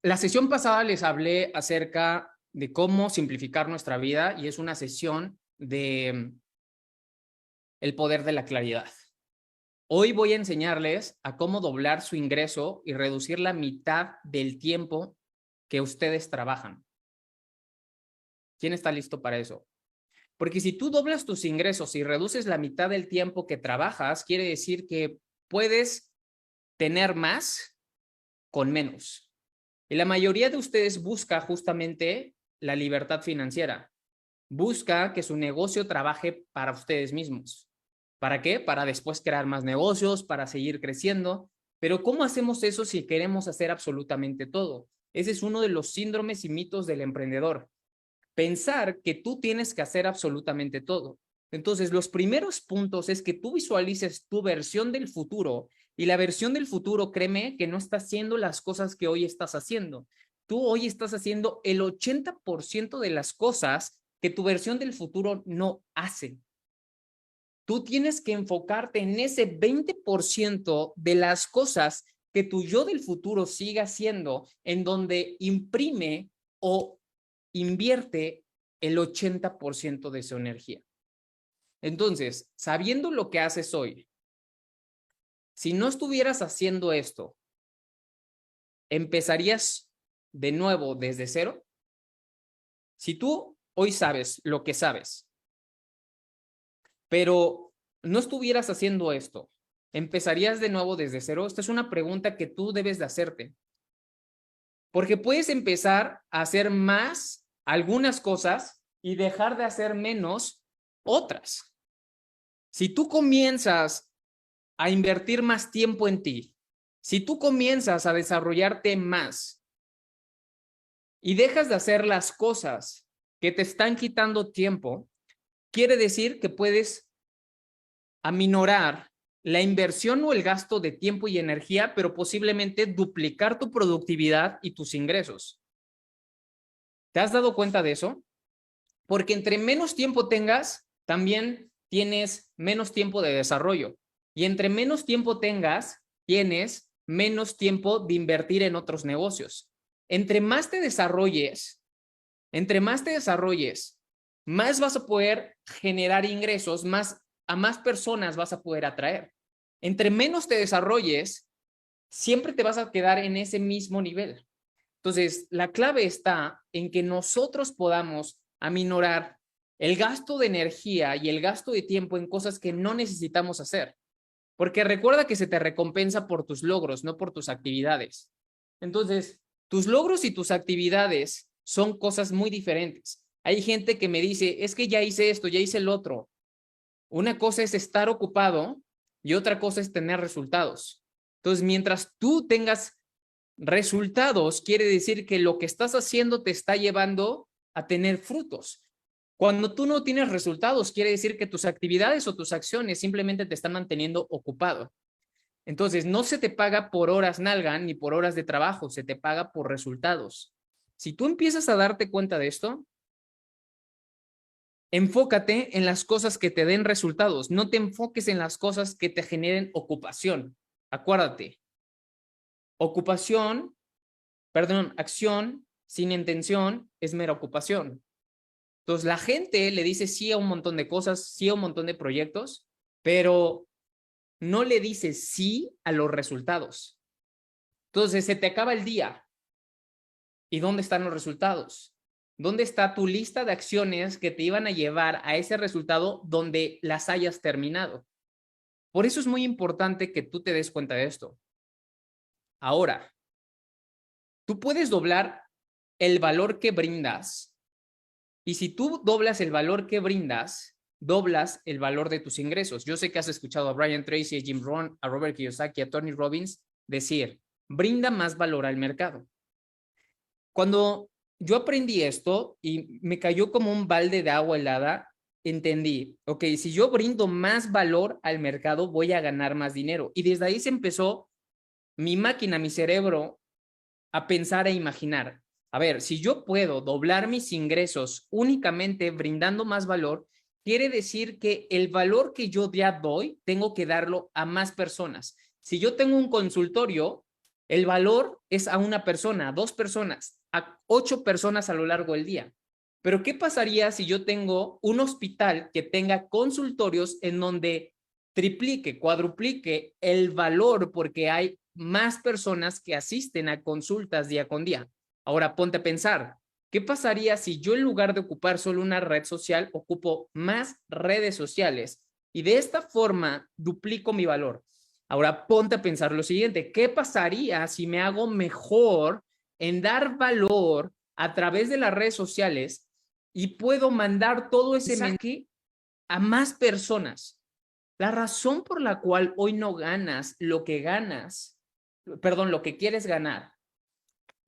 La sesión pasada les hablé acerca de cómo simplificar nuestra vida y es una sesión de el poder de la claridad. Hoy voy a enseñarles a cómo doblar su ingreso y reducir la mitad del tiempo que ustedes trabajan. ¿Quién está listo para eso? Porque si tú doblas tus ingresos y reduces la mitad del tiempo que trabajas, quiere decir que puedes tener más con menos. Y la mayoría de ustedes busca justamente la libertad financiera. Busca que su negocio trabaje para ustedes mismos. ¿Para qué? Para después crear más negocios, para seguir creciendo. Pero ¿cómo hacemos eso si queremos hacer absolutamente todo? Ese es uno de los síndromes y mitos del emprendedor. Pensar que tú tienes que hacer absolutamente todo. Entonces, los primeros puntos es que tú visualices tu versión del futuro y la versión del futuro, créeme, que no está haciendo las cosas que hoy estás haciendo. Tú hoy estás haciendo el 80% de las cosas que tu versión del futuro no hace. Tú tienes que enfocarte en ese 20% de las cosas que tu yo del futuro siga haciendo, en donde imprime o invierte el 80% de su energía. Entonces, sabiendo lo que haces hoy, si no estuvieras haciendo esto, ¿empezarías de nuevo desde cero? Si tú hoy sabes lo que sabes, pero no estuvieras haciendo esto, ¿empezarías de nuevo desde cero? Esta es una pregunta que tú debes de hacerte. Porque puedes empezar a hacer más algunas cosas y dejar de hacer menos otras. Si tú comienzas a invertir más tiempo en ti, si tú comienzas a desarrollarte más y dejas de hacer las cosas que te están quitando tiempo, quiere decir que puedes aminorar la inversión o el gasto de tiempo y energía, pero posiblemente duplicar tu productividad y tus ingresos. ¿Te has dado cuenta de eso? Porque entre menos tiempo tengas, también tienes menos tiempo de desarrollo. Y entre menos tiempo tengas, tienes menos tiempo de invertir en otros negocios. Entre más te desarrolles, más vas a poder generar ingresos, a más personas vas a poder atraer. Entre menos te desarrolles, siempre te vas a quedar en ese mismo nivel. Entonces, la clave está en que nosotros podamos aminorar el gasto de energía y el gasto de tiempo en cosas que no necesitamos hacer. Porque recuerda que se te recompensa por tus logros, no por tus actividades. Entonces, tus logros y tus actividades son cosas muy diferentes. Hay gente que me dice, es que ya hice esto, ya hice el otro. Una cosa es estar ocupado y otra cosa es tener resultados. Entonces, mientras tú tengas resultados, quiere decir que lo que estás haciendo te está llevando a tener frutos. Cuando tú no tienes resultados, quiere decir que tus actividades o tus acciones simplemente te están manteniendo ocupado. Entonces, no se te paga por horas nalga ni por horas de trabajo, se te paga por resultados. Si tú empiezas a darte cuenta de esto, enfócate en las cosas que te den resultados. No te enfoques en las cosas que te generen ocupación. Acuérdate, acción sin intención es mera ocupación. Entonces, la gente le dice sí a un montón de cosas, sí a un montón de proyectos, pero no le dice sí a los resultados. Entonces, se te acaba el día. ¿Y dónde están los resultados? ¿Dónde está tu lista de acciones que te iban a llevar a ese resultado donde las hayas terminado? Por eso es muy importante que tú te des cuenta de esto. Ahora, tú puedes doblar el valor que brindas. Y si tú doblas el valor que brindas, doblas el valor de tus ingresos. Yo sé que has escuchado a Brian Tracy, a Jim Rohn, a Robert Kiyosaki, a Tony Robbins decir, brinda más valor al mercado. Cuando yo aprendí esto y me cayó como un balde de agua helada, entendí, ok, si yo brindo más valor al mercado, voy a ganar más dinero. Y desde ahí se empezó mi máquina, mi cerebro, a pensar e imaginar. A ver, si yo puedo doblar mis ingresos únicamente brindando más valor, quiere decir que el valor que yo ya doy, tengo que darlo a más personas. Si yo tengo un consultorio, El valor es a una persona, a 2 personas, a 8 personas a lo largo del día. Pero ¿qué pasaría si yo tengo un hospital que tenga consultorios en donde triplique, cuadruplique el valor porque hay más personas que asisten a consultas día con día? Ahora ponte a pensar, ¿qué pasaría si yo en lugar de ocupar solo una red social, ocupo más redes sociales y de esta forma duplico mi valor? Ahora ponte a pensar lo siguiente, ¿qué pasaría si me hago mejor en dar valor a través de las redes sociales y puedo mandar todo ese mensaje a más personas? La razón por la cual hoy no ganas lo que ganas, perdón, lo que quieres ganar,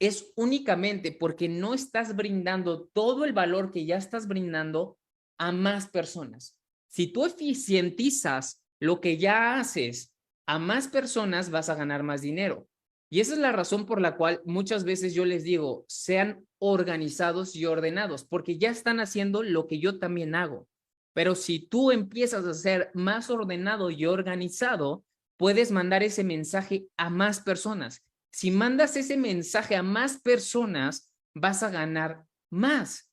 es únicamente porque no estás brindando todo el valor que ya estás brindando a más personas. Si tú eficientizas lo que ya haces a más personas, vas a ganar más dinero. Y esa es la razón por la cual muchas veces yo les digo, sean organizados y ordenados, porque ya están haciendo lo que yo también hago. Pero si tú empiezas a ser más ordenado y organizado, puedes mandar ese mensaje a más personas. Si mandas ese mensaje a más personas, vas a ganar más.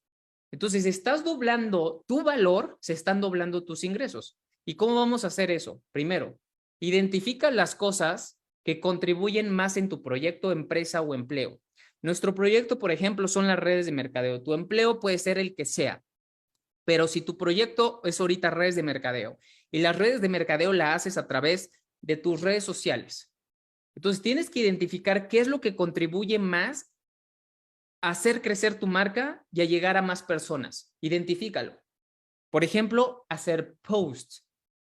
Entonces, estás doblando tu valor, se están doblando tus ingresos. ¿Y cómo vamos a hacer eso? Primero, identifica las cosas que contribuyen más en tu proyecto, empresa o empleo. Nuestro proyecto, por ejemplo, son las redes de mercadeo. Tu empleo puede ser el que sea, pero si tu proyecto es ahorita redes de mercadeo y las redes de mercadeo la haces a través de tus redes sociales, entonces tienes que identificar qué es lo que contribuye más a hacer crecer tu marca y a llegar a más personas. Identifícalo. Por ejemplo, hacer posts,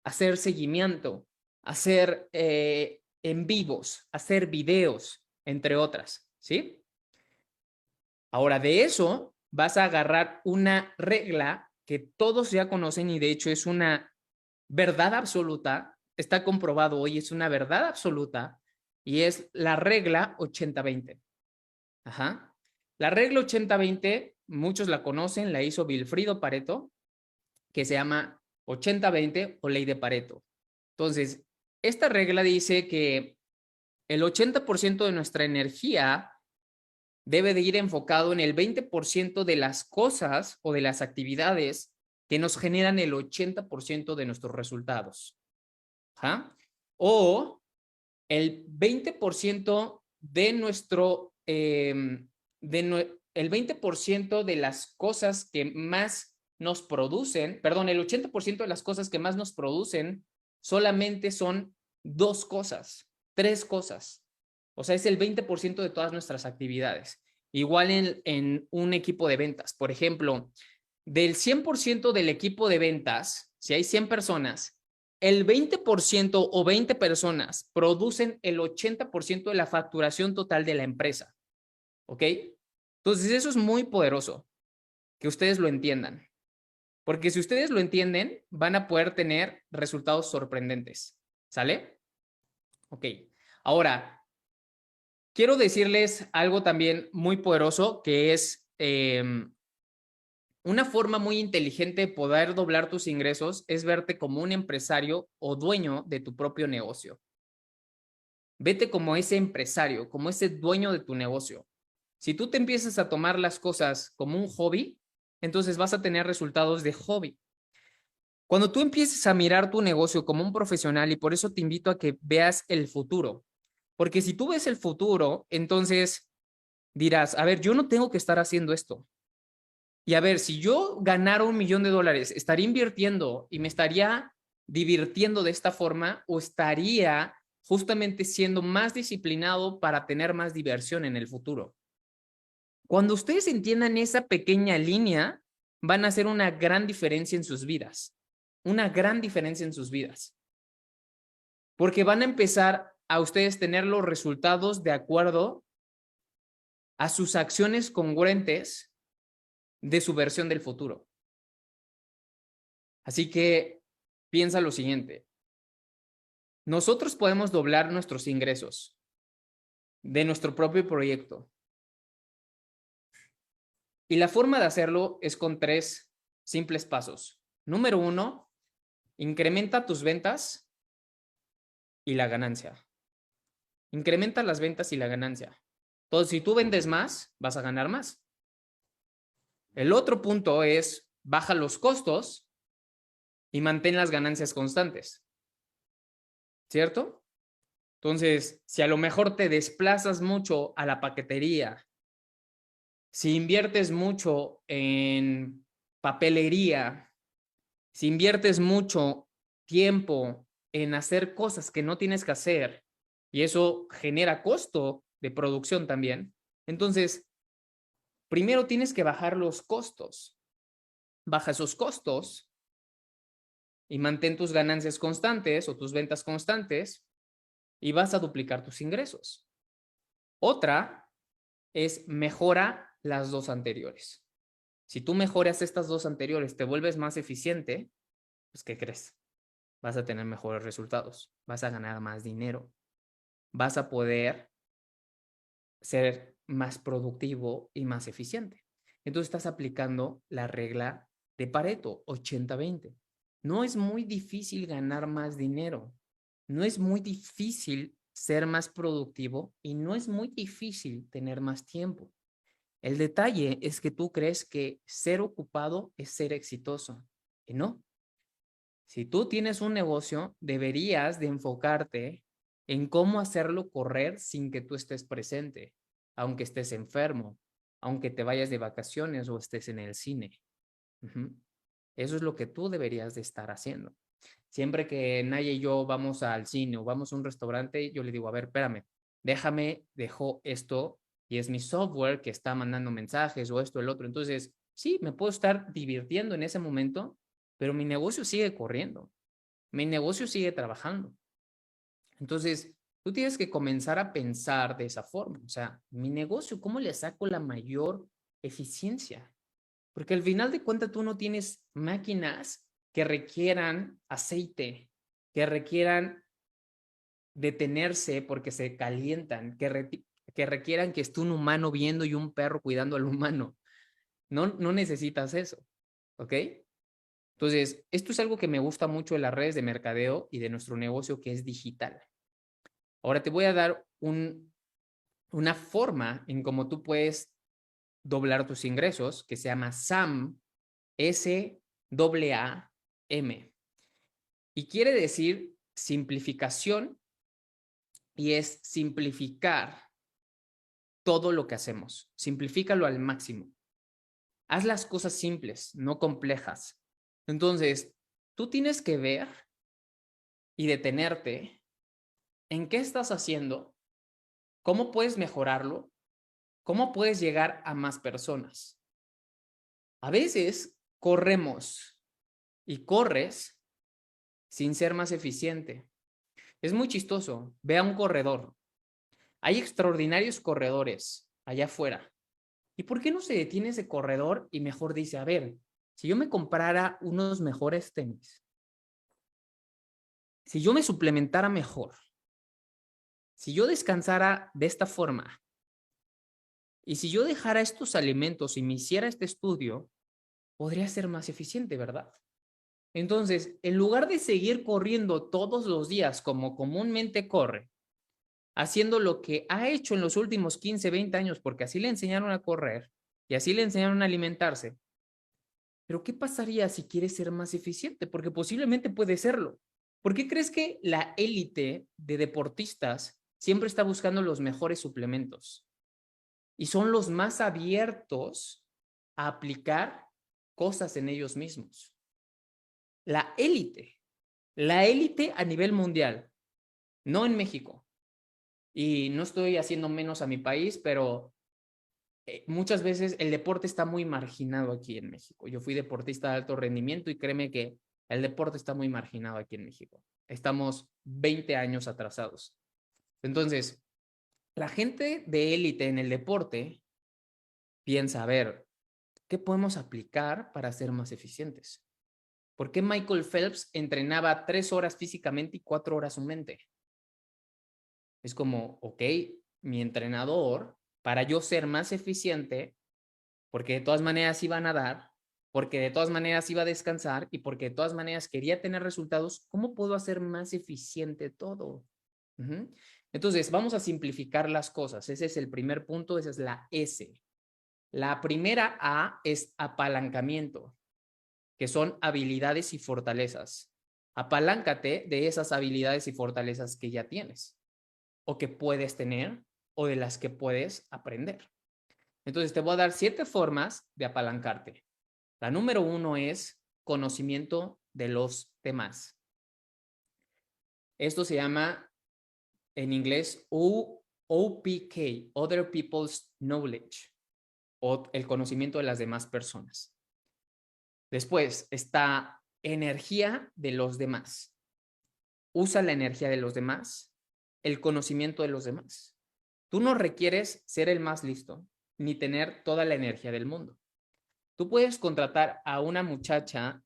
hacer seguimiento, hacer en vivos, hacer videos, entre otras, ¿sí? Ahora, de eso vas a agarrar una regla que todos ya conocen y de hecho es una verdad absoluta, está comprobado hoy, es una verdad absoluta y es la regla 80-20. Ajá. La regla 80-20, muchos la conocen, la hizo Vilfrido Pareto, que se llama 80-20 o ley de Pareto. Entonces, esta regla dice que el 80% de nuestra energía debe de ir enfocado en el 20% de las cosas o de las actividades que nos generan el 80% de nuestros resultados. ¿Ja? O el 20% de nuestro, el 20% de las cosas que más nos producen, perdón, el 80% de las cosas que más nos producen solamente son 2 cosas, 3 cosas. O sea, es el 20% de todas nuestras actividades. Igual en un equipo de ventas. Por ejemplo, del 100% del equipo de ventas, si hay 100 personas, el 20% o 20 personas producen el 80% de la facturación total de la empresa. ¿Ok? Entonces, eso es muy poderoso, que ustedes lo entiendan. Porque si ustedes lo entienden, van a poder tener resultados sorprendentes. ¿Sale? Ok. Ahora, quiero decirles algo también muy poderoso, que es una forma muy inteligente de poder doblar tus ingresos es verte como un empresario o dueño de tu propio negocio. Vete como ese empresario, como ese dueño de tu negocio. Si tú te empiezas a tomar las cosas como un hobby, entonces vas a tener resultados de hobby. Cuando tú empieces a mirar tu negocio como un profesional, y por eso te invito a que veas el futuro, porque si tú ves el futuro, entonces dirás, a ver, yo no tengo que estar haciendo esto. Y a ver, si yo ganara $1,000,000, ¿estaría invirtiendo y me estaría divirtiendo de esta forma o estaría justamente siendo más disciplinado para tener más diversión en el futuro? Cuando ustedes entiendan esa pequeña línea, van a hacer una gran diferencia en sus vidas, una gran diferencia en sus vidas, porque van a empezar a ustedes tener los resultados de acuerdo a sus acciones congruentes de su versión del futuro. Así que piensa lo siguiente. Nosotros podemos doblar nuestros ingresos de nuestro propio proyecto. Y la forma de hacerlo es con 3 simples pasos. Número 1, incrementa tus ventas y la ganancia. incrementa las ventas y la ganancia. Entonces, si tú vendes más, vas a ganar más. El otro punto es, baja los costos y mantén las ganancias constantes. ¿Cierto? Entonces, si a lo mejor te desplazas mucho a la paquetería, si inviertes mucho en papelería, si inviertes mucho tiempo en hacer cosas que no tienes que hacer y eso genera costo de producción también, entonces, primero tienes que bajar los costos. Baja esos costos y mantén tus ganancias constantes o tus ventas constantes y vas a duplicar tus ingresos. Otra es mejora las dos anteriores. Si tú mejoras estas dos anteriores, te vuelves más eficiente, pues ¿qué crees? Vas a tener mejores resultados, vas a ganar más dinero, vas a poder ser más productivo y más eficiente. Entonces estás aplicando la regla de Pareto, 80-20. No es muy difícil ganar más dinero, no es muy difícil ser más productivo y no es muy difícil tener más tiempo. El detalle es que tú crees que ser ocupado es ser exitoso y no. Si tú tienes un negocio, deberías de enfocarte en cómo hacerlo correr sin que tú estés presente, aunque estés enfermo, aunque te vayas de vacaciones o estés en el cine. Uh-huh. Eso es lo que tú deberías de estar haciendo. Siempre que Naya y yo vamos al cine o vamos a un restaurante, yo le digo, a ver, espérame, dejo esto y es mi software que está mandando mensajes o esto, el otro. Entonces, sí, me puedo estar divirtiendo en ese momento, pero mi negocio sigue corriendo, mi negocio sigue trabajando. Entonces, tú tienes que comenzar a pensar de esa forma. O sea, mi negocio, ¿cómo le saco la mayor eficiencia? Porque al final de cuentas tú no tienes máquinas que requieran aceite, que requieran detenerse porque se calientan, que requieran que esté un humano viendo y un perro cuidando al humano. No necesitas eso, ¿ok? Entonces, esto es algo que me gusta mucho de las redes de mercadeo y de nuestro negocio que es digital. Ahora te voy a dar una forma en cómo tú puedes doblar tus ingresos que se llama SAM, SAAM. Y quiere decir simplificación y es simplificar todo lo que hacemos. Simplifícalo al máximo. Haz las cosas simples, no complejas. Entonces, tú tienes que ver y detenerte en qué estás haciendo, cómo puedes mejorarlo, cómo puedes llegar a más personas. A veces corremos y corres sin ser más eficiente. Es muy chistoso. Ve a un corredor. Hay extraordinarios corredores allá afuera. ¿Y por qué no se detiene ese corredor y mejor dice, a ver, si yo me comprara unos mejores tenis, si yo me suplementara mejor, si yo descansara de esta forma, y si yo dejara estos alimentos y me hiciera este estudio, podría ser más eficiente, ¿verdad? Entonces, en lugar de seguir corriendo todos los días como comúnmente corre, haciendo lo que ha hecho en los últimos 15, 20 años, porque así le enseñaron a correr y así le enseñaron a alimentarse, pero ¿qué pasaría si quieres ser más eficiente? Porque posiblemente puede serlo. ¿Por qué crees que la élite de deportistas siempre está buscando los mejores suplementos? Y son los más abiertos a aplicar cosas en ellos mismos. La élite a nivel mundial, no en México. Y no estoy haciendo menos a mi país, pero muchas veces el deporte está muy marginado aquí en México. Yo fui deportista de alto rendimiento y créeme que el deporte está muy marginado aquí en México. Estamos 20 años atrasados. Entonces, la gente de élite en el deporte piensa, a ver, ¿qué podemos aplicar para ser más eficientes? ¿Por qué Michael Phelps entrenaba 3 horas físicamente y 4 horas su mente? Es como, ok, mi entrenador, para yo ser más eficiente, porque de todas maneras iba a nadar, porque de todas maneras iba a descansar y porque de todas maneras quería tener resultados, ¿cómo puedo hacer más eficiente todo? Entonces, vamos a simplificar las cosas. Ese es el primer punto, esa es la S. La primera A es apalancamiento, que son habilidades y fortalezas. Apaláncate de esas habilidades y fortalezas que ya tienes, o que puedes tener, o de las que puedes aprender. Entonces, te voy a dar 7 formas de apalancarte. La número 1 es conocimiento de los demás. Esto se llama en inglés OPK, Other People's Knowledge, o el conocimiento de las demás personas. Después está energía de los demás. Usa la energía de los demás, el conocimiento de los demás. Tú no requieres ser el más listo, ni tener toda la energía del mundo. Tú puedes contratar a una muchacha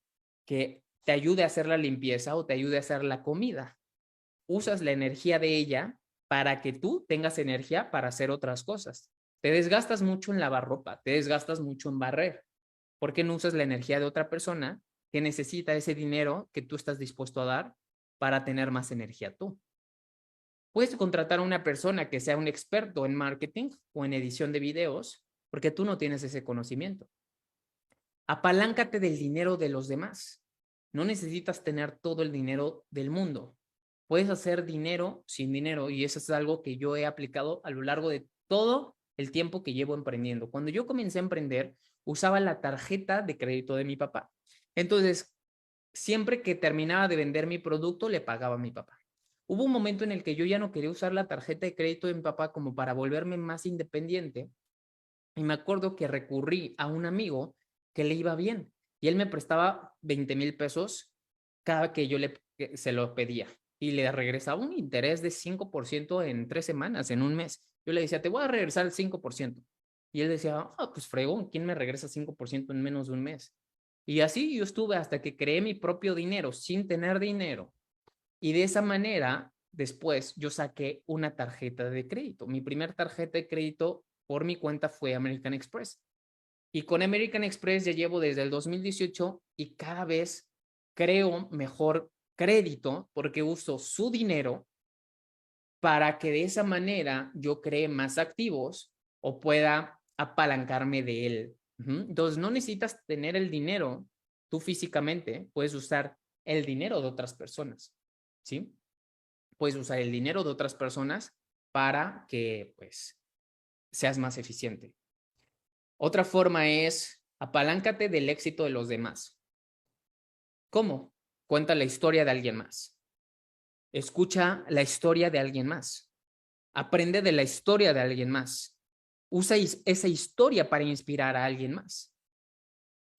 que te ayude a hacer la limpieza o te ayude a hacer la comida. Usas la energía de ella para que tú tengas energía para hacer otras cosas. Te desgastas mucho en lavar ropa, te desgastas mucho en barrer. ¿Por qué no usas la energía de otra persona que necesita ese dinero que tú estás dispuesto a dar para tener más energía tú? Puedes contratar a una persona que sea un experto en marketing o en edición de videos porque tú no tienes ese conocimiento. Apaláncate del dinero de los demás. No necesitas tener todo el dinero del mundo. Puedes hacer dinero sin dinero y eso es algo que yo he aplicado a lo largo de todo el tiempo que llevo emprendiendo. Cuando yo comencé a emprender, usaba la tarjeta de crédito de mi papá. Entonces, siempre que terminaba de vender mi producto, le pagaba a mi papá. Hubo un momento en el que yo ya no quería usar la tarjeta de crédito de mi papá como para volverme más independiente y me acuerdo que recurrí a un amigo que le iba bien y él me prestaba 20,000 pesos cada que yo se lo pedía y le regresaba un interés de 5% en 3 semanas, en un mes. Yo le decía, te voy a regresar el 5%. Y él decía, pues fregón, ¿quién me regresa 5% en menos de un mes? Y así yo estuve hasta que creé mi propio dinero sin tener dinero. Y de esa manera, después yo saqué una tarjeta de crédito. Mi primer tarjeta de crédito por mi cuenta fue American Express. Y con American Express ya llevo desde el 2018 y cada vez creo mejor crédito porque uso su dinero para que de esa manera yo cree más activos o pueda apalancarme de él. Entonces no necesitas tener el dinero tú físicamente, puedes usar el dinero de otras personas, ¿sí? Puedes usar el dinero de otras personas para que pues seas más eficiente. Otra forma es apaláncate del éxito de los demás. ¿Cómo? Cuenta la historia de alguien más. Escucha la historia de alguien más. Aprende de la historia de alguien más. Usa esa historia para inspirar a alguien más.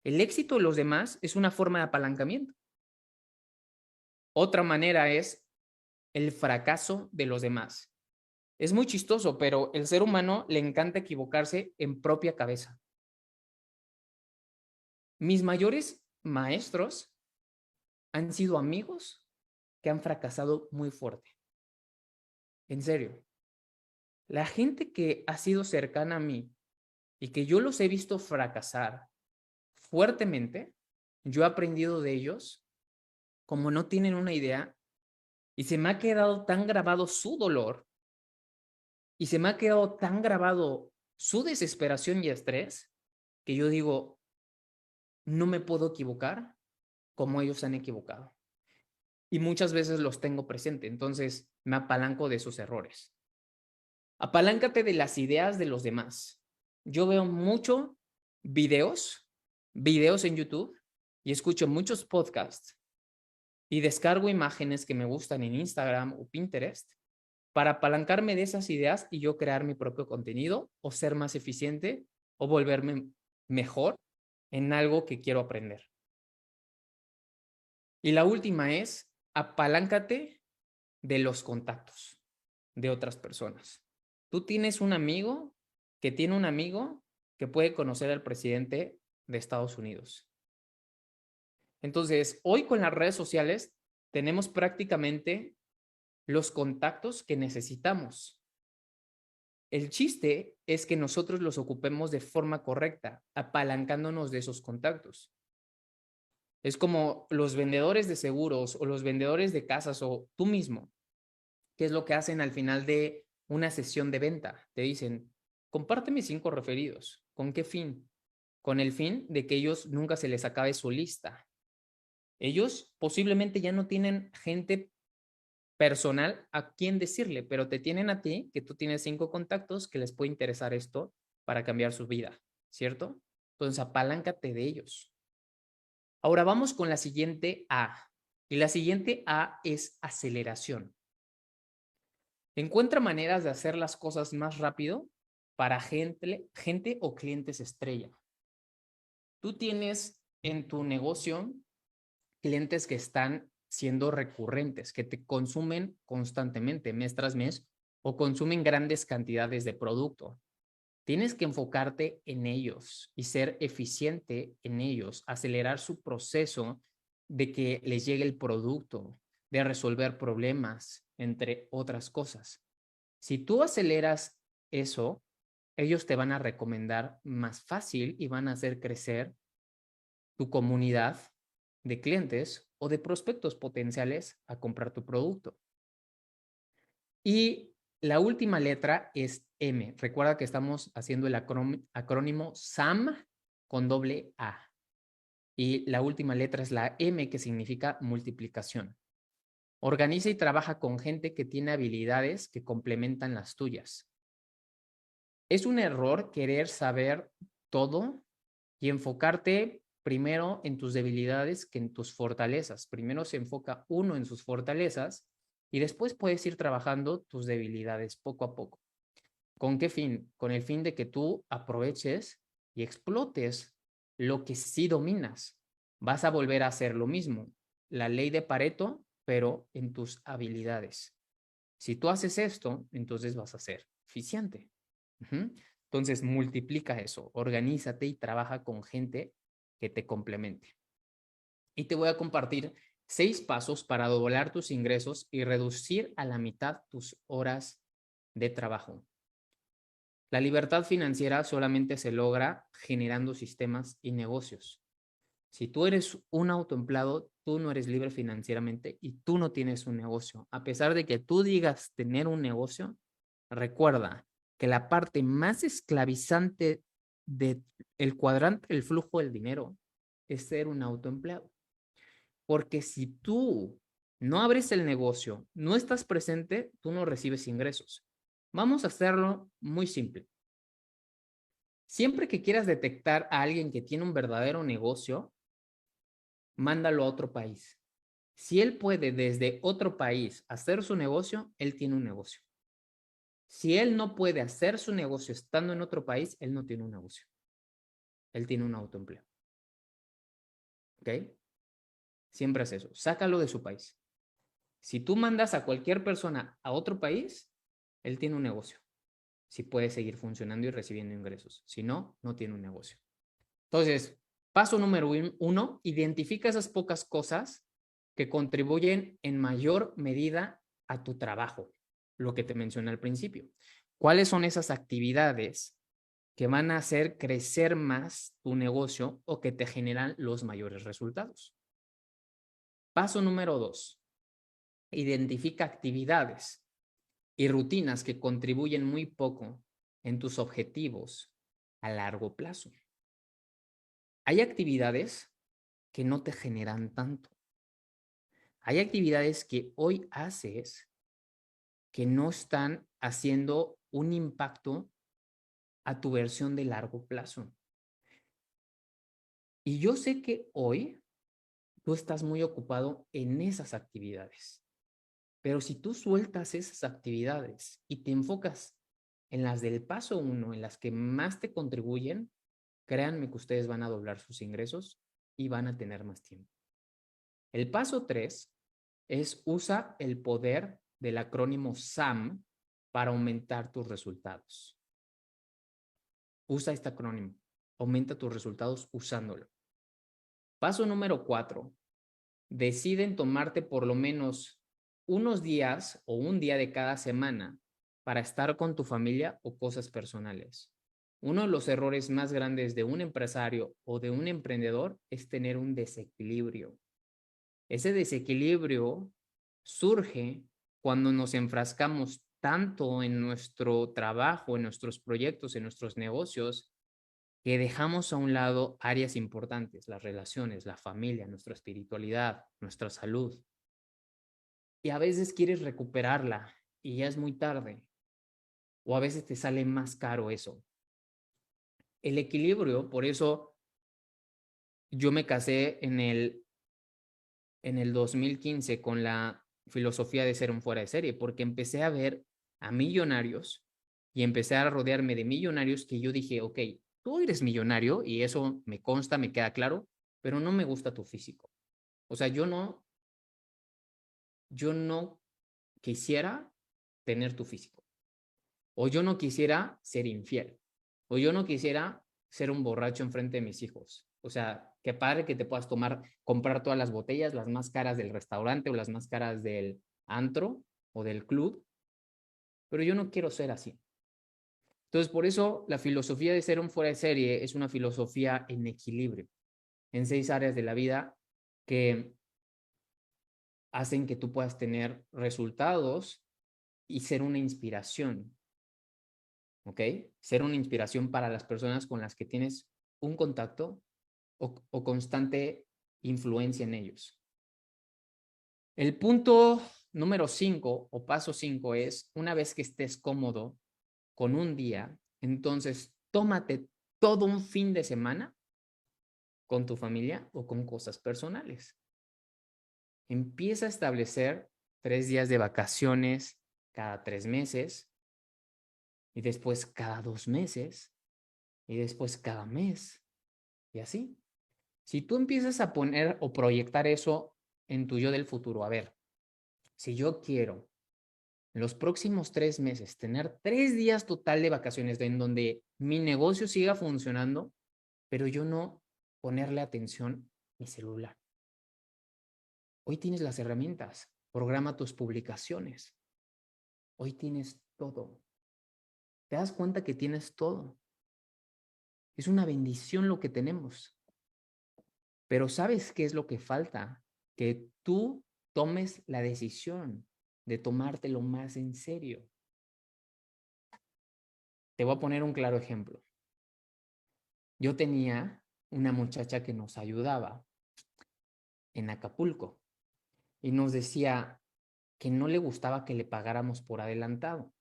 El éxito de los demás es una forma de apalancamiento. Otra manera es el fracaso de los demás. Es muy chistoso, pero el ser humano le encanta equivocarse en propia cabeza. Mis mayores maestros han sido amigos que han fracasado muy fuerte. En serio. La gente que ha sido cercana a mí y que yo los he visto fracasar fuertemente, yo he aprendido de ellos como no tienen una idea y se me ha quedado tan grabado su dolor y se me ha quedado tan grabado su desesperación y estrés que yo digo, no me puedo equivocar como ellos se han equivocado. Y muchas veces los tengo presente, entonces me apalanco de sus errores. Apaláncate de las ideas de los demás. Yo veo mucho videos en YouTube y escucho muchos podcasts y descargo imágenes que me gustan en Instagram o Pinterest para apalancarme de esas ideas y yo crear mi propio contenido o ser más eficiente o volverme mejor en algo que quiero aprender. Y la última es apaláncate de los contactos de otras personas. Tú tienes un amigo que tiene un amigo que puede conocer al presidente de Estados Unidos. Entonces, hoy con las redes sociales tenemos prácticamente los contactos que necesitamos. El chiste es que nosotros los ocupemos de forma correcta, apalancándonos de esos contactos. Es como los vendedores de seguros o los vendedores de casas o tú mismo. ¿Qué es lo que hacen al final de una sesión de venta? Te dicen, compárteme 5 referidos. ¿Con qué fin? Con el fin de que ellos nunca se les acabe su lista. Ellos posiblemente ya no tienen gente personal a quien decirle, pero te tienen a ti, que tú tienes 5 contactos que les puede interesar esto para cambiar su vida, ¿cierto? Entonces, apaláncate de ellos. Ahora vamos con la siguiente A. Y la siguiente A es aceleración. Encuentra maneras de hacer las cosas más rápido para gente o clientes estrella. Tú tienes en tu negocio clientes que están siendo recurrentes, que te consumen constantemente, mes tras mes, o consumen grandes cantidades de producto. Tienes que enfocarte en ellos y ser eficiente en ellos, acelerar su proceso de que les llegue el producto, de resolver problemas, entre otras cosas. Si tú aceleras eso, ellos te van a recomendar más fácil y van a hacer crecer tu comunidad de clientes o de prospectos potenciales a comprar tu producto. Y la última letra es M. Recuerda que estamos haciendo el acrónimo SAM con doble A. Y la última letra es la M, que significa multiplicación. Organiza y trabaja con gente que tiene habilidades que complementan las tuyas. Es un error querer saber todo y enfocarte primero en tus debilidades que en tus fortalezas. Primero se enfoca uno en sus fortalezas y después puedes ir trabajando tus debilidades poco a poco. ¿Con qué fin? Con el fin de que tú aproveches y explotes lo que sí dominas. Vas a volver a hacer lo mismo, la ley de Pareto, pero en tus habilidades. Si tú haces esto, entonces vas a ser eficiente. Entonces, multiplica eso, organízate y trabaja con gente que te complemente. Y te voy a compartir 6 pasos para doblar tus ingresos y reducir a la mitad tus horas de trabajo. La libertad financiera solamente se logra generando sistemas y negocios. Si tú eres un autoempleado, tú no eres libre financieramente y tú no tienes un negocio. A pesar de que tú digas tener un negocio, recuerda que la parte más esclavizante del cuadrante del flujo del dinero es ser un autoempleado. Porque si tú no abres el negocio, no estás presente, tú no recibes ingresos. Vamos a hacerlo muy simple. Siempre que quieras detectar a alguien que tiene un verdadero negocio, mándalo a otro país. Si él puede desde otro país hacer su negocio, él tiene un negocio. Si él no puede hacer su negocio estando en otro país, él no tiene un negocio. Él tiene un autoempleo. ¿Ok? Siempre es eso. Sácalo de su país. Si tú mandas a cualquier persona a otro país, él tiene un negocio. Si puede seguir funcionando y recibiendo ingresos. Si no, no tiene un negocio. Entonces, paso número 1, identifica esas pocas cosas que contribuyen en mayor medida a tu trabajo, lo que te mencioné al principio. ¿Cuáles son esas actividades que van a hacer crecer más tu negocio o que te generan los mayores resultados? Paso número 2, identifica actividades y rutinas que contribuyen muy poco en tus objetivos a largo plazo. Hay actividades que no te generan tanto. Hay actividades que hoy haces que no están haciendo un impacto a tu versión de largo plazo. Y yo sé que hoy tú estás muy ocupado en esas actividades, pero si tú sueltas esas actividades y te enfocas en las del paso 1, en las que más te contribuyen, créanme que ustedes van a doblar sus ingresos y van a tener más tiempo. El paso 3 es usa el poder del acrónimo SAM para aumentar tus resultados. Usa este acrónimo. Aumenta tus resultados usándolo. Paso número 4. Deciden tomarte por lo menos unos días o un día de cada semana para estar con tu familia o cosas personales. Uno de los errores más grandes de un empresario o de un emprendedor es tener un desequilibrio. Ese desequilibrio surge cuando nos enfrascamos tanto en nuestro trabajo, en nuestros proyectos, en nuestros negocios, que dejamos a un lado áreas importantes, las relaciones, la familia, nuestra espiritualidad, nuestra salud. Y a veces quieres recuperarla y ya es muy tarde. O a veces te sale más caro eso. El equilibrio, por eso yo me casé en el 2015 con la filosofía de ser un fuera de serie, porque empecé a ver a millonarios y empecé a rodearme de millonarios que yo dije, ok, tú eres millonario y eso me consta, me queda claro, pero no me gusta tu físico. O sea, yo no quisiera tener tu físico. O yo no quisiera ser infiel. O yo no quisiera ser un borracho enfrente de mis hijos. O sea, qué padre que te puedas comprar todas las botellas, las más caras del restaurante o las más caras del antro o del club, pero yo no quiero ser así. Entonces, por eso la filosofía de ser un fuera de serie es una filosofía en equilibrio, en 6 áreas de la vida que hacen que tú puedas tener resultados y ser una inspiración, ¿ok? Ser una inspiración para las personas con las que tienes un contacto o constante influencia en ellos. El punto número 5 o paso 5 es, una vez que estés cómodo con un día, entonces tómate todo un fin de semana con tu familia o con cosas personales. Empieza a establecer 3 días de vacaciones cada 3 meses y después cada 2 meses y después cada mes y así. Si tú empiezas a poner o proyectar eso en tu yo del futuro, a ver, si yo quiero en los próximos 3 meses tener 3 días total de vacaciones en donde mi negocio siga funcionando, pero yo no ponerle atención a mi celular. Hoy tienes las herramientas, programa tus publicaciones. Hoy tienes todo. ¿Te das cuenta que tienes todo? Es una bendición lo que tenemos. Pero ¿sabes qué es lo que falta? Que tú tomes la decisión de tomártelo más en serio. Te voy a poner un claro ejemplo. Yo tenía una muchacha que nos ayudaba en Acapulco y nos decía que no le gustaba que le pagáramos por adelantado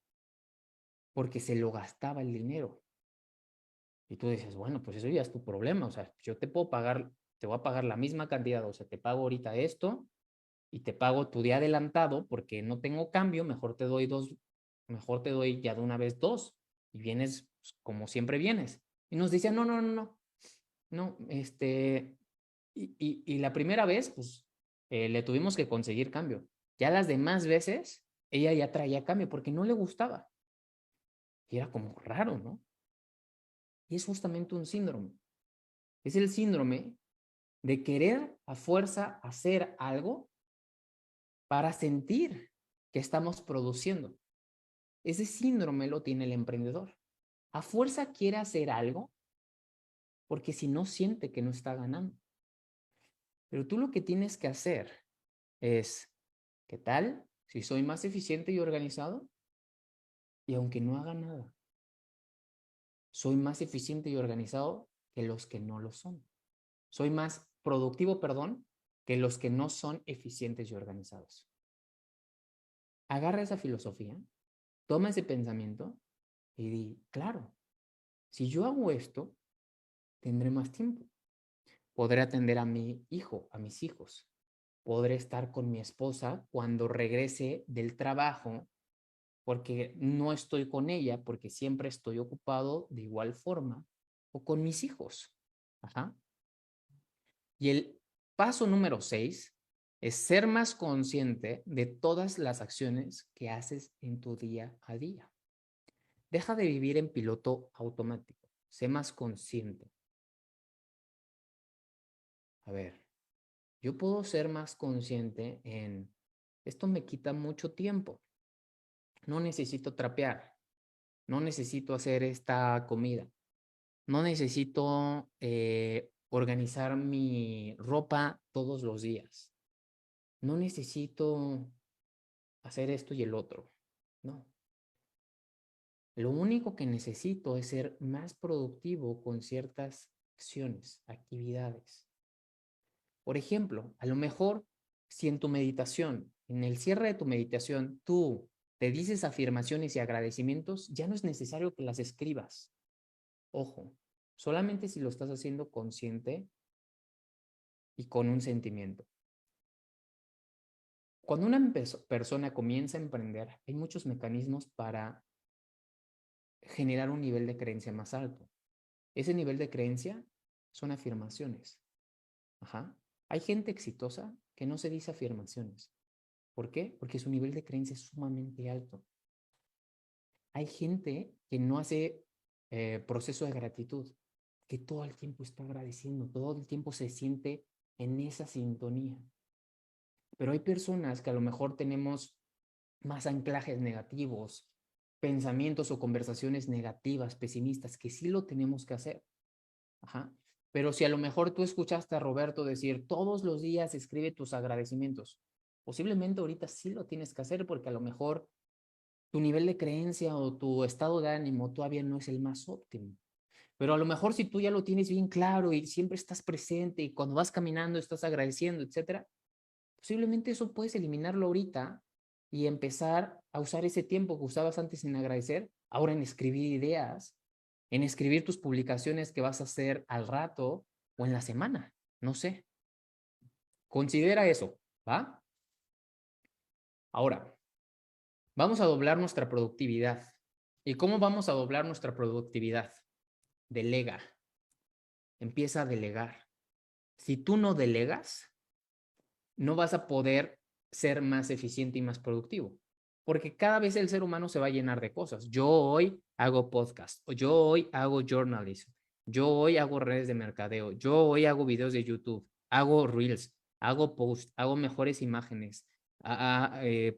porque se lo gastaba el dinero. Y tú dices, bueno, pues eso ya es tu problema. O sea, yo te puedo pagar, te voy a pagar la misma cantidad. O sea, te pago ahorita esto y te pago tu día adelantado porque no tengo cambio. Mejor te doy ya de una vez 2 y vienes pues, como siempre vienes. Y nos decía, no, no, no, no, no, y la primera vez, pues, le tuvimos que conseguir cambio. Ya las demás veces, ella ya traía cambio porque no le gustaba. Y era como raro, ¿no? Y es justamente un síndrome. Es el síndrome de querer a fuerza hacer algo para sentir que estamos produciendo. Ese síndrome lo tiene el emprendedor. A fuerza quiere hacer algo porque si no siente que no está ganando. Pero tú lo que tienes que hacer es, ¿qué tal si soy más eficiente y organizado? Y aunque no haga nada, soy más eficiente y organizado que los que no lo son. Soy más productivo, perdón, que los que no son eficientes y organizados. Agarra esa filosofía, toma ese pensamiento y di, claro, si yo hago esto, tendré más tiempo. Podré atender a mi hijo, a mis hijos. Podré estar con mi esposa cuando regrese del trabajo porque no estoy con ella, porque siempre estoy ocupado de igual forma, o con mis hijos. Ajá. Y el paso número 6 es ser más consciente de todas las acciones que haces en tu día a día. Deja de vivir en piloto automático. Sé más consciente. A ver, yo puedo ser más consciente en, esto me quita mucho tiempo. No necesito trapear. No necesito hacer esta comida. No necesito organizar mi ropa todos los días. No necesito hacer esto y el otro. No. Lo único que necesito es ser más productivo con ciertas acciones, actividades. Por ejemplo, a lo mejor si en tu meditación, en el cierre de tu meditación, tú te dices afirmaciones y agradecimientos, ya no es necesario que las escribas. Ojo, solamente si lo estás haciendo consciente y con un sentimiento. Cuando una persona comienza a emprender, hay muchos mecanismos para generar un nivel de creencia más alto. Ese nivel de creencia son afirmaciones. Ajá. Hay gente exitosa que no se dice afirmaciones. ¿Por qué? Porque su nivel de creencia es sumamente alto. Hay gente que no hace proceso de gratitud, que todo el tiempo está agradeciendo, todo el tiempo se siente en esa sintonía. Pero hay personas que a lo mejor tenemos más anclajes negativos, pensamientos o conversaciones negativas, pesimistas, que sí lo tenemos que hacer. Ajá. Pero si a lo mejor tú escuchaste a Roberto decir todos los días escribe tus agradecimientos, posiblemente ahorita sí lo tienes que hacer porque a lo mejor tu nivel de creencia o tu estado de ánimo todavía no es el más óptimo. Pero a lo mejor si tú ya lo tienes bien claro y siempre estás presente y cuando vas caminando estás agradeciendo, etcétera, posiblemente eso puedes eliminarlo ahorita y empezar a usar ese tiempo que usabas antes en agradecer, ahora en escribir ideas, en escribir tus publicaciones que vas a hacer al rato o en la semana, no sé. Considera eso, ¿va? Ahora, vamos a doblar nuestra productividad. ¿Y cómo vamos a doblar nuestra productividad? Delega. Empieza a delegar. Si tú no delegas, no vas a poder ser más eficiente y más productivo. Porque cada vez el ser humano se va a llenar de cosas. Yo hoy hago podcast, yo hoy hago journalism, yo hoy hago redes de mercadeo, yo hoy hago videos de YouTube, hago reels, hago posts, hago mejores imágenes,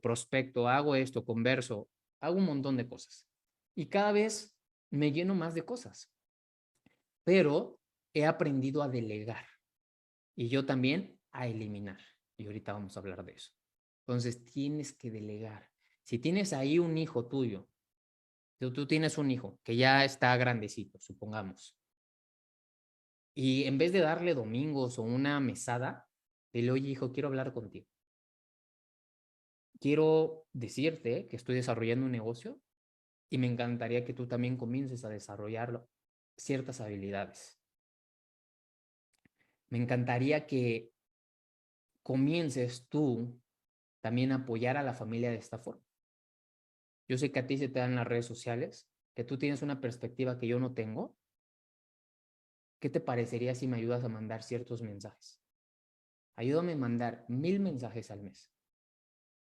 prospecto, hago esto, converso, hago un montón de cosas. Y cada vez me lleno más de cosas. Pero he aprendido a delegar y yo también a eliminar. Y ahorita vamos a hablar de eso. Entonces tienes que delegar. Si tienes ahí un hijo tuyo, tú tienes un hijo que ya está grandecito, supongamos, y en vez de darle domingos o una mesada, dile, oye hijo, quiero hablar contigo. Quiero decirte que estoy desarrollando un negocio y me encantaría que tú también comiences a desarrollar ciertas habilidades. Me encantaría que comiences tú también a apoyar a la familia de esta forma. Yo sé que a ti se te dan las redes sociales, que tú tienes una perspectiva que yo no tengo. ¿Qué te parecería si me ayudas a mandar ciertos mensajes? Ayúdame a mandar 1000 mensajes al mes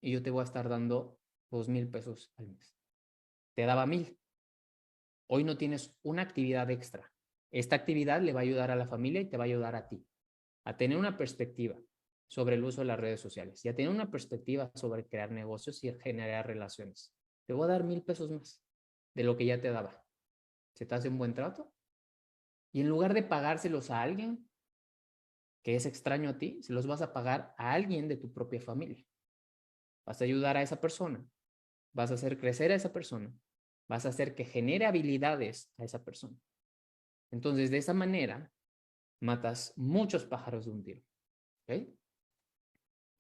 y yo te voy a estar dando 2000 pesos al mes. Te daba 1000. Hoy no tienes una actividad extra. Esta actividad le va a ayudar a la familia y te va a ayudar a ti a tener una perspectiva sobre el uso de las redes sociales y a tener una perspectiva sobre crear negocios y generar relaciones. Te voy a dar 1000 pesos más de lo que ya te daba. ¿Se te hace un buen trato? Y en lugar de pagárselos a alguien que es extraño a ti, se los vas a pagar a alguien de tu propia familia. Vas a ayudar a esa persona, vas a hacer crecer a esa persona, vas a hacer que genere habilidades a esa persona. Entonces, de esa manera, matas muchos pájaros de un tiro. ¿Okay?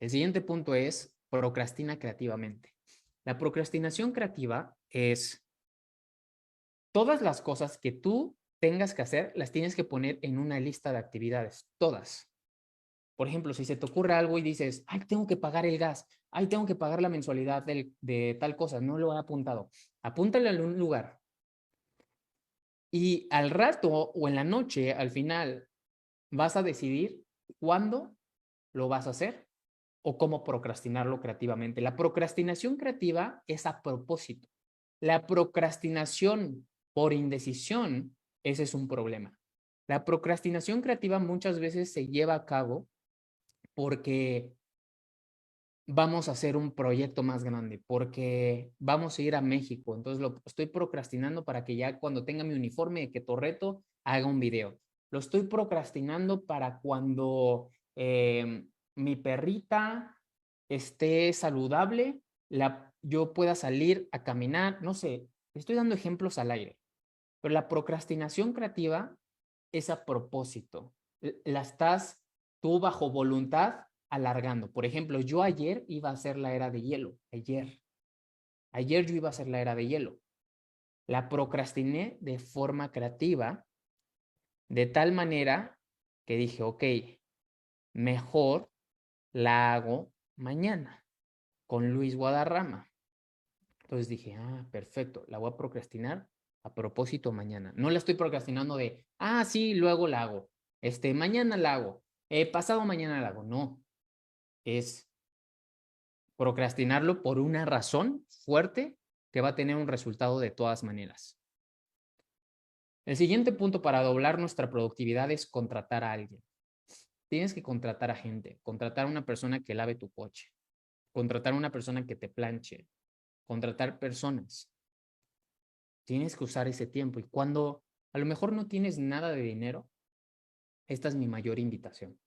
El siguiente punto es procrastina creativamente. La procrastinación creativa es todas las cosas que tú tengas que hacer, las tienes que poner en una lista de actividades, todas. Por ejemplo, si se te ocurre algo y dices, ay, tengo que pagar el gas, ay, tengo que pagar la mensualidad de tal cosa, no lo he apuntado. Apúntale en un lugar. Y al rato o en la noche, al final, vas a decidir cuándo lo vas a hacer o cómo procrastinarlo creativamente. La procrastinación creativa es a propósito. La procrastinación por indecisión, ese es un problema. La procrastinación creativa muchas veces se lleva a cabo porque vamos a hacer un proyecto más grande, porque vamos a ir a México. Entonces lo estoy procrastinando para que ya cuando tenga mi uniforme de Ketorreto haga un video. Lo estoy procrastinando para cuando mi perrita esté saludable yo pueda salir a caminar, no sé, estoy dando ejemplos al aire, pero la procrastinación creativa es a propósito. La estás tú bajo voluntad alargando. Por ejemplo, yo ayer iba a hacer la era de hielo, ayer yo iba a hacer la era de hielo. La procrastiné de forma creativa, de tal manera que dije, ok, mejor la hago mañana con Luis Guadarrama. Entonces dije, perfecto, la voy a procrastinar a propósito mañana. No la estoy procrastinando de, sí, luego la hago. Mañana la hago. Pasado mañana la hago. No, es procrastinarlo por una razón fuerte que va a tener un resultado de todas maneras. El siguiente punto para doblar nuestra productividad es contratar a alguien. Tienes que contratar a gente, contratar a una persona que lave tu coche, contratar a una persona que te planche, contratar personas. Tienes que usar ese tiempo y cuando a lo mejor no tienes nada de dinero, esta es mi mayor invitación.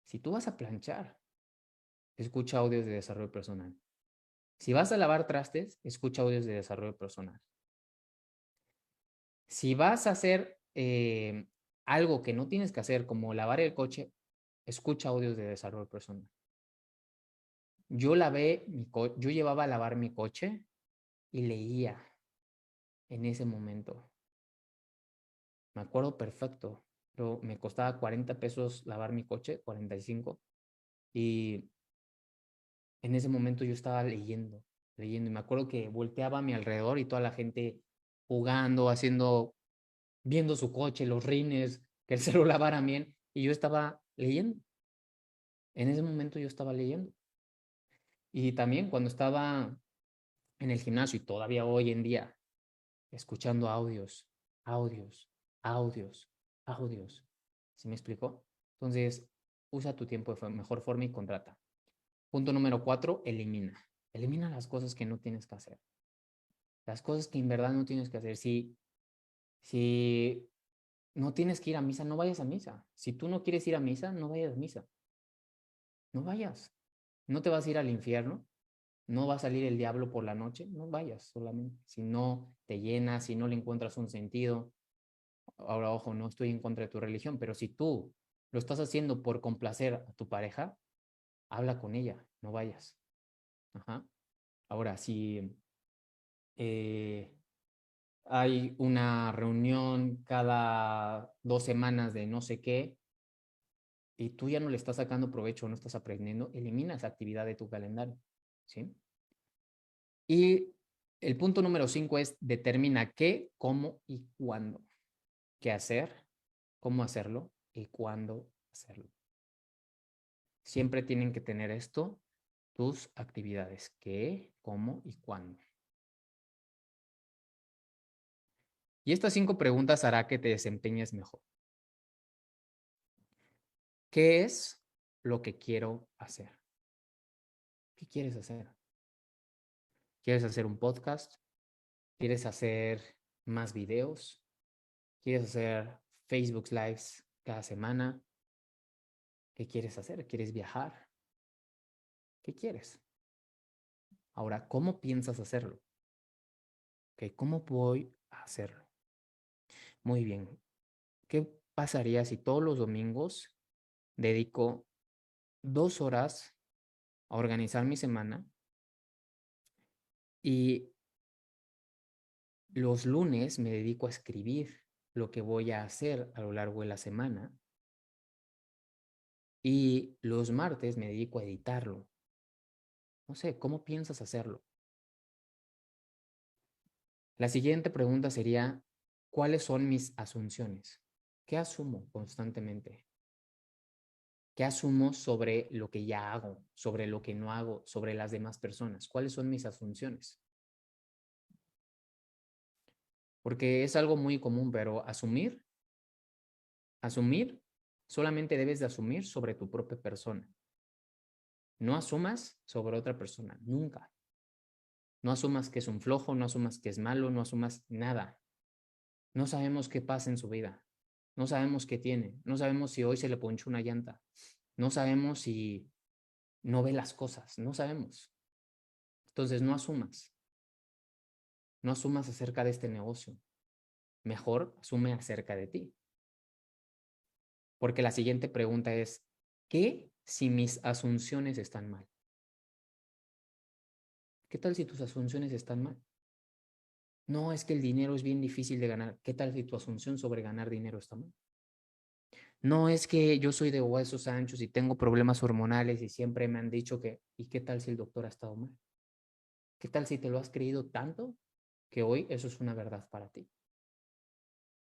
Si tú vas a planchar, escucha audios de desarrollo personal. Si vas a lavar trastes, escucha audios de desarrollo personal. Si vas a hacer algo que no tienes que hacer, como lavar el coche, escucha audios de desarrollo personal. Yo llevaba a lavar mi coche y leía en ese momento. Me acuerdo perfecto, pero me costaba 40 pesos lavar mi coche, 45. Y en ese momento yo estaba leyendo. Y me acuerdo que volteaba a mi alrededor y toda la gente jugando, viendo su coche, los rines, que el celular lavara bien. Y yo estaba leyendo. En ese momento yo estaba leyendo. Y también cuando estaba en el gimnasio y todavía hoy en día, escuchando audios, audios, audios, audios. ¿Sí me explicó? Entonces, usa tu tiempo de mejor forma y contrata. Punto número 4, elimina. Elimina las cosas que no tienes que hacer. Las cosas que en verdad no tienes que hacer. Si no tienes que ir a misa, no vayas a misa. Si tú no quieres ir a misa, no vayas a misa. No vayas. No te vas a ir al infierno. No va a salir el diablo por la noche. No vayas solamente. Si no te llenas, si no le encuentras un sentido. Ahora, ojo, no estoy en contra de tu religión, pero si tú lo estás haciendo por complacer a tu pareja, habla con ella, no vayas. Ajá. Ahora, si hay una reunión cada 2 semanas de no sé qué y tú ya no le estás sacando provecho, no estás aprendiendo, elimina esa actividad de tu calendario, ¿sí? Y el punto número 5 es determina qué, cómo y cuándo. ¿Qué hacer? ¿Cómo hacerlo? Y cuándo hacerlo. Siempre tienen que tener esto, tus actividades, qué, cómo y cuándo. Y estas 5 preguntas hará que te desempeñes mejor. ¿Qué es lo que quiero hacer? ¿Qué quieres hacer? ¿Quieres hacer un podcast? ¿Quieres hacer más videos? ¿Quieres hacer Facebook Lives cada semana? ¿Qué quieres hacer? ¿Quieres viajar? ¿Qué quieres? Ahora, ¿cómo piensas hacerlo? ¿Okay? ¿Cómo voy a hacerlo? Muy bien. ¿Qué pasaría si todos los domingos dedico 2 horas a organizar mi semana y los lunes me dedico a escribir lo que voy a hacer a lo largo de la semana y los martes me dedico a editarlo? No sé, ¿cómo piensas hacerlo? La siguiente pregunta sería, ¿cuáles son mis asunciones? ¿Qué asumo constantemente? ¿Qué asumo sobre lo que ya hago, sobre lo que no hago, sobre las demás personas? ¿Cuáles son mis asunciones? Porque es algo muy común, pero asumir, solamente debes de asumir sobre tu propia persona. No asumas sobre otra persona, nunca. No asumas que es un flojo, no asumas que es malo, no asumas nada. No sabemos qué pasa en su vida. No sabemos qué tiene. No sabemos si hoy se le ponchó una llanta. No sabemos si no ve las cosas. No sabemos. Entonces, no asumas acerca de este negocio. Mejor asume acerca de ti. Porque la siguiente pregunta es, ¿qué si mis asunciones están mal? ¿Qué tal si tus asunciones están mal? No, es que el dinero es bien difícil de ganar. ¿Qué tal si tu asunción sobre ganar dinero está mal? No, es que yo soy de huesos anchos y tengo problemas hormonales y siempre me han dicho que, ¿y qué tal si el doctor ha estado mal? ¿Qué tal si te lo has creído tanto que hoy eso es una verdad para ti?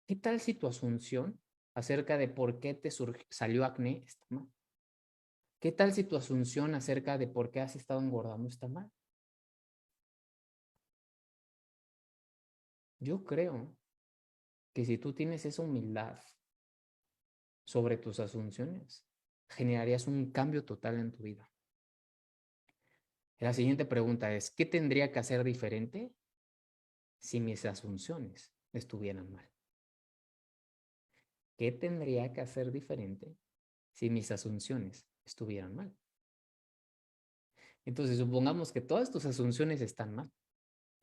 ¿Qué tal si tu asunción acerca de por qué te salió acné está mal? ¿Qué tal si tu asunción acerca de por qué has estado engordando está mal? Yo creo que si tú tienes esa humildad sobre tus asunciones, generarías un cambio total en tu vida. La siguiente pregunta es, ¿qué tendría que hacer diferente si mis asunciones estuvieran mal? ¿Qué tendría que hacer diferente si mis asunciones estuvieran mal? Entonces, supongamos que todas tus asunciones están mal.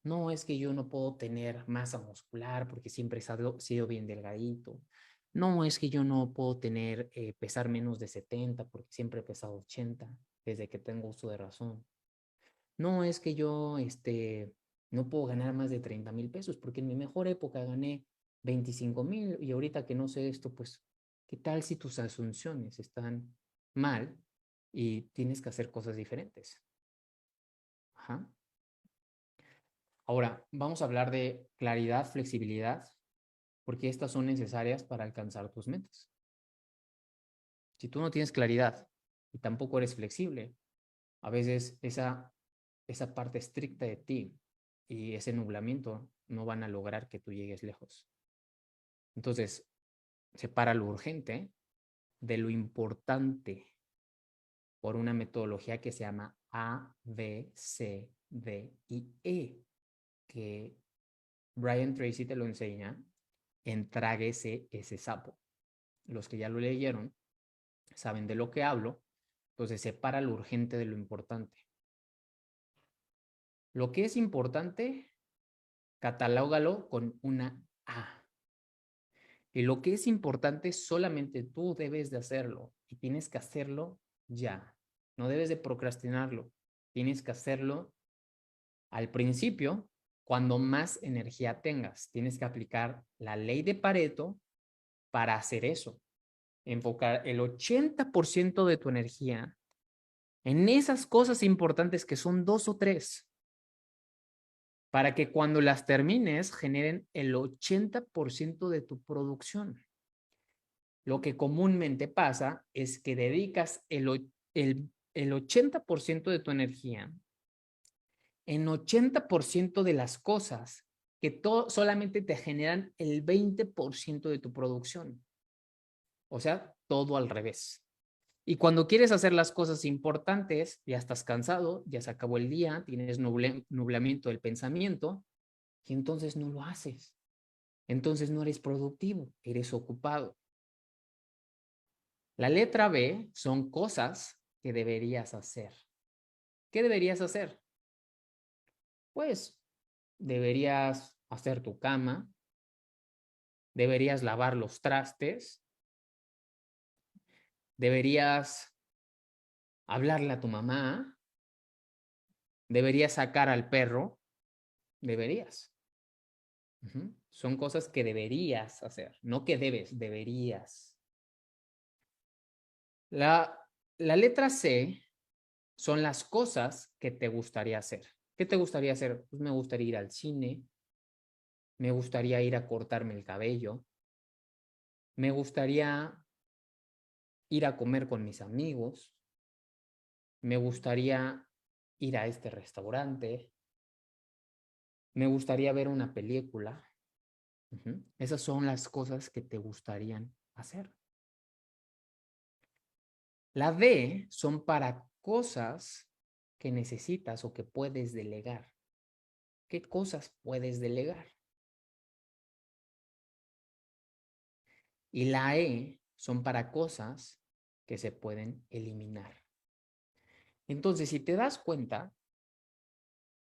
No, es que yo no puedo tener masa muscular porque siempre he sido bien delgadito. No, es que yo no puedo tener, pesar menos de 70 porque siempre he pesado 80 desde que tengo uso de razón. No, es que yo no puedo ganar más de 30,000 pesos porque en mi mejor época gané 25,000 y ahorita que no sé esto, pues, ¿qué tal si tus asunciones están mal y tienes que hacer cosas diferentes? Ajá. Ahora, vamos a hablar de claridad, flexibilidad, porque estas son necesarias para alcanzar tus metas. Si tú no tienes claridad y tampoco eres flexible, a veces esa parte estricta de ti y ese nublamiento no van a lograr que tú llegues lejos. Entonces, separa lo urgente de lo importante por una metodología que se llama A, B, C, D y E, que Brian Tracy te lo enseña en Tráguese ese sapo. Los que ya lo leyeron saben de lo que hablo, entonces separa lo urgente de lo importante. Lo que es importante, catalógalo con una A. Y lo que es importante, solamente tú debes de hacerlo y tienes que hacerlo ya. No debes de procrastinarlo. Tienes que hacerlo al principio, cuando más energía tengas. Tienes que aplicar la ley de Pareto para hacer eso. Enfocar el 80% de tu energía en esas cosas importantes que son 2 o 3, para que cuando las termines generen el 80% de tu producción. Lo que comúnmente pasa es que dedicas el 80% de tu energía en 80% de las cosas que solamente te generan el 20% de tu producción. O sea, todo al revés. Y cuando quieres hacer las cosas importantes, ya estás cansado, ya se acabó el día, tienes nublamiento del pensamiento y entonces no lo haces. Entonces no eres productivo, eres ocupado. La letra B son cosas que deberías hacer. ¿Qué deberías hacer? Pues deberías hacer tu cama, deberías lavar los trastes, deberías hablarle a tu mamá, deberías sacar al perro, deberías. Son cosas que deberías hacer, no que debes, deberías. La letra C son las cosas que te gustaría hacer. ¿Qué te gustaría hacer? Pues me gustaría ir al cine, me gustaría ir a cortarme el cabello, me gustaría ir a comer con mis amigos, me gustaría ir a este restaurante, me gustaría ver una película. Esas son las cosas que te gustarían hacer. La D son para cosas que necesitas o que puedes delegar. ¿Qué cosas puedes delegar? Y la E son para cosas que se pueden eliminar. Entonces, si te das cuenta,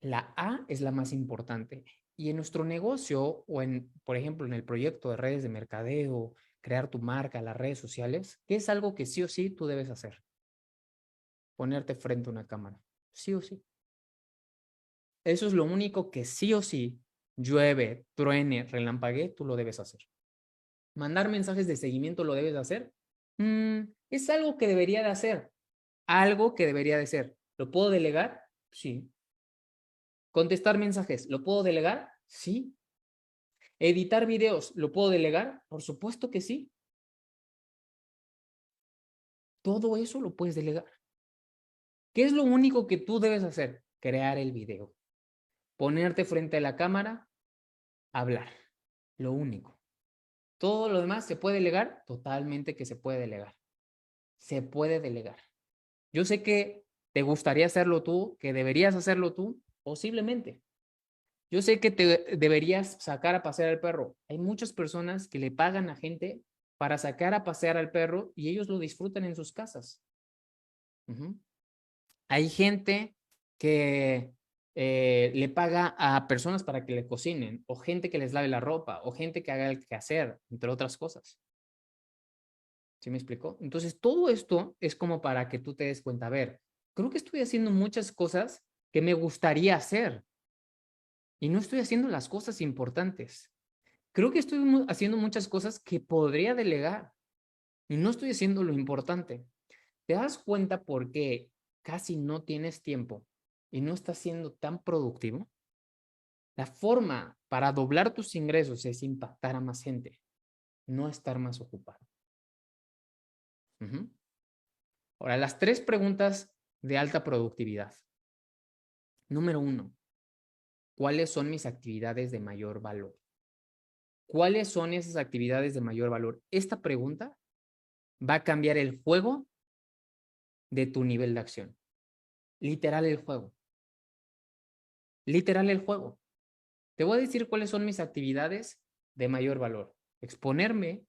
La A es la más importante. Y en nuestro negocio o por ejemplo, en el proyecto de redes de mercadeo, crear tu marca, las redes sociales, ¿qué es algo que sí o sí tú debes hacer? Ponerte frente a una cámara. Sí o sí. Eso es lo único que sí o sí, llueve, truene, relampaguee, tú lo debes hacer. Mandar mensajes de seguimiento lo debes hacer. Es algo que debería de hacer. Algo que debería de ser. ¿Lo puedo delegar? Sí. ¿Contestar mensajes? ¿Lo puedo delegar? Sí. ¿Editar videos? ¿Lo puedo delegar? Por supuesto que sí. Todo eso lo puedes delegar. ¿Qué es lo único que tú debes hacer? Crear el video. Ponerte frente a la cámara, hablar. Lo único. Todo lo demás se puede delegar, totalmente que se puede delegar. Se puede delegar. Yo sé que te gustaría hacerlo tú, que deberías hacerlo tú, posiblemente. Yo sé que te deberías sacar a pasear al perro. Hay muchas personas que le pagan a gente para sacar a pasear al perro y ellos lo disfrutan en sus casas. Hay gente que le paga a personas para que le cocinen, o gente que les lave la ropa, o gente que haga el quehacer, entre otras cosas. ¿Sí me explicó? Entonces, todo esto es como para que tú te des cuenta, a ver, creo que estoy haciendo muchas cosas que me gustaría hacer y no estoy haciendo las cosas importantes. Creo que estoy haciendo muchas cosas que podría delegar y no estoy haciendo lo importante. ¿Te das cuenta por qué casi no tienes tiempo y no estás siendo tan productivo? La forma para doblar tus ingresos es impactar a más gente, no estar más ocupado. Ahora, las 3 preguntas de alta productividad. Número 1, ¿cuáles son mis actividades de mayor valor? ¿Cuáles son esas actividades de mayor valor? Esta pregunta va a cambiar el juego de tu nivel de acción. Literal el juego. Literal el juego. Te voy a decir cuáles son mis actividades de mayor valor. Exponerme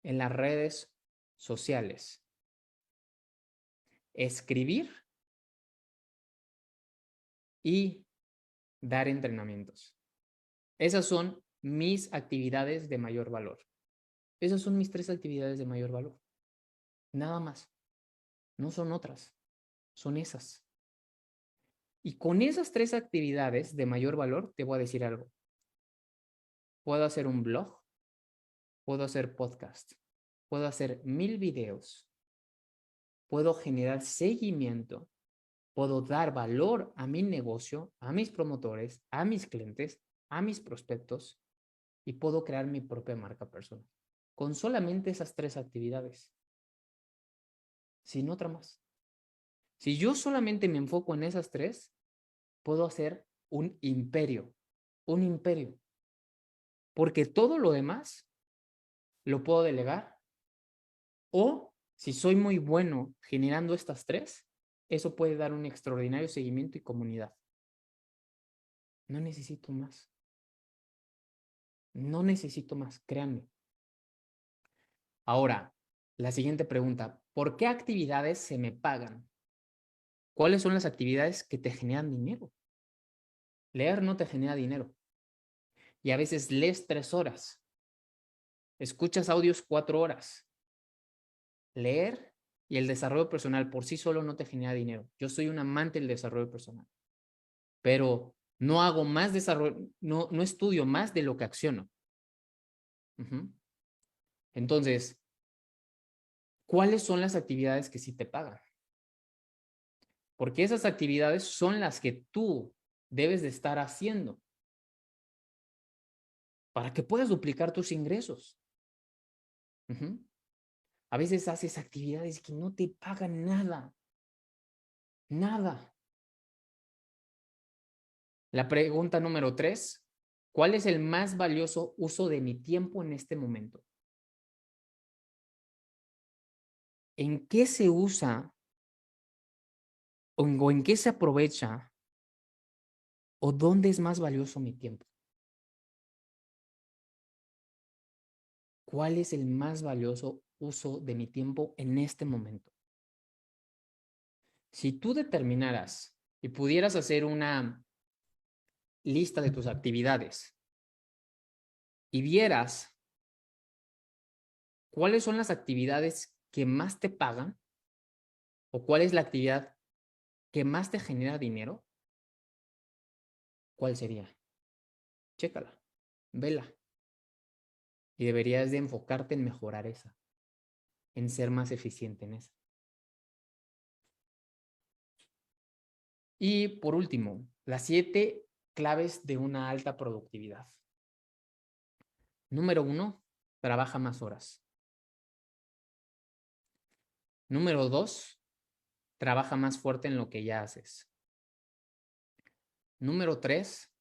en las redes sociales. Escribir y dar entrenamientos. Esas son mis actividades de mayor valor. Esas son mis 3 actividades de mayor valor. Nada más. No son otras. Son esas. Y con esas 3 actividades de mayor valor, te voy a decir algo. Puedo hacer un blog, puedo hacer podcast, puedo hacer 1000 videos, puedo generar seguimiento, puedo dar valor a mi negocio, a mis promotores, a mis clientes, a mis prospectos y puedo crear mi propia marca personal. Con solamente esas 3 actividades. Sin otra más. Si yo solamente me enfoco en esas 3, puedo hacer un imperio. Un imperio. Porque todo lo demás lo puedo delegar. O si soy muy bueno generando estas 3, eso puede dar un extraordinario seguimiento y comunidad. No necesito más. No necesito más, créanme. Ahora, la siguiente pregunta. ¿Por qué actividades se me pagan? ¿Cuáles son las actividades que te generan dinero? Leer no te genera dinero. Y a veces lees 3 horas. Escuchas audios 4 horas. Leer y el desarrollo personal por sí solo no te genera dinero. Yo soy un amante del desarrollo personal, pero no hago más desarrollo, no estudio más de lo que acciono. Entonces, ¿cuáles son las actividades que sí te pagan? Porque esas actividades son las que tú debes de estar haciendo para que puedas duplicar tus ingresos. A veces haces actividades que no te pagan nada. Nada. La pregunta número 3, ¿cuál es el más valioso uso de mi tiempo en este momento? ¿En qué se usa o en qué se aprovecha o dónde es más valioso mi tiempo? ¿Cuál es el más valioso uso de mi tiempo en este momento? Si tú determinaras y pudieras hacer una lista de tus actividades y vieras cuáles son las actividades que más te pagan o cuál es la actividad que más te genera dinero, ¿cuál sería? Chécala, vela. Y deberías de enfocarte en mejorar esa, en ser más eficiente en esa. Y por último, las 7 claves de una alta productividad. Número 1, trabaja más horas. Número 2, trabaja más fuerte en lo que ya haces. Número 3,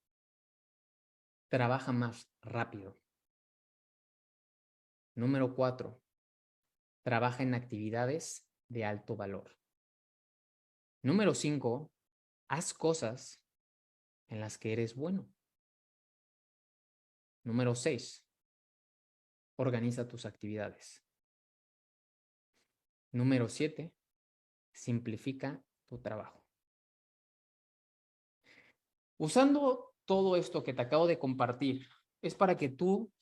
trabaja más rápido. Número 4, trabaja en actividades de alto valor. Número 5, haz cosas en las que eres bueno. Número 6, organiza tus actividades. Número 7, simplifica tu trabajo. Usando todo esto que te acabo de compartir, es para que tú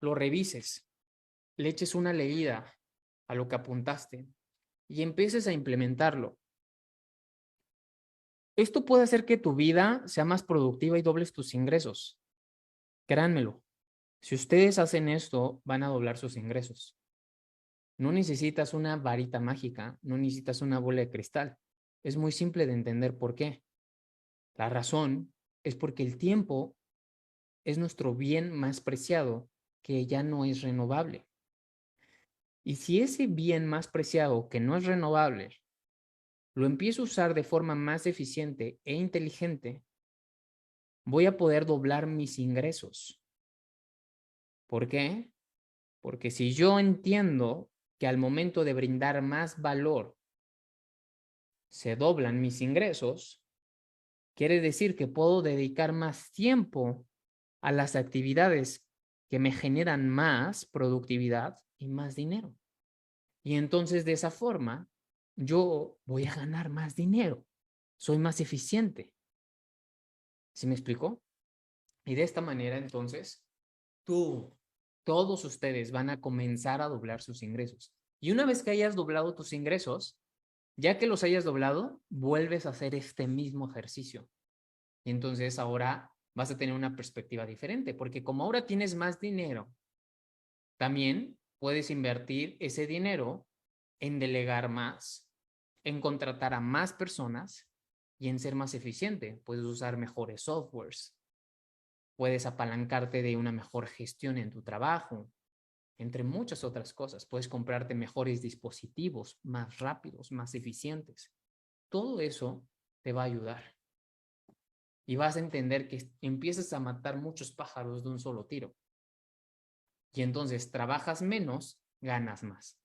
lo revises, le eches una leída a lo que apuntaste y empieces a implementarlo. Esto puede hacer que tu vida sea más productiva y dobles tus ingresos. Créanmelo, si ustedes hacen esto, van a doblar sus ingresos. No necesitas una varita mágica, no necesitas una bola de cristal. Es muy simple de entender por qué. La razón es porque el tiempo es nuestro bien más preciado que ya no es renovable. Y si ese bien más preciado que no es renovable lo empiezo a usar de forma más eficiente e inteligente, voy a poder doblar mis ingresos. ¿Por qué? Porque si yo entiendo que al momento de brindar más valor se doblan mis ingresos, quiere decir que puedo dedicar más tiempo a las actividades que me generan más productividad y más dinero. Y entonces de esa forma yo voy a ganar más dinero. Soy más eficiente. ¿Sí me explicó? Y de esta manera entonces todos ustedes van a comenzar a doblar sus ingresos. Y una vez que hayas doblado tus ingresos, ya que los hayas doblado, vuelves a hacer este mismo ejercicio. Y entonces ahora vas a tener una perspectiva diferente, porque como ahora tienes más dinero, también puedes invertir ese dinero en delegar más, en contratar a más personas y en ser más eficiente. Puedes usar mejores softwares, puedes apalancarte de una mejor gestión en tu trabajo, entre muchas otras cosas. Puedes comprarte mejores dispositivos, más rápidos, más eficientes. Todo eso te va a ayudar. Y vas a entender que empiezas a matar muchos pájaros de un solo tiro. Y entonces trabajas menos, ganas más.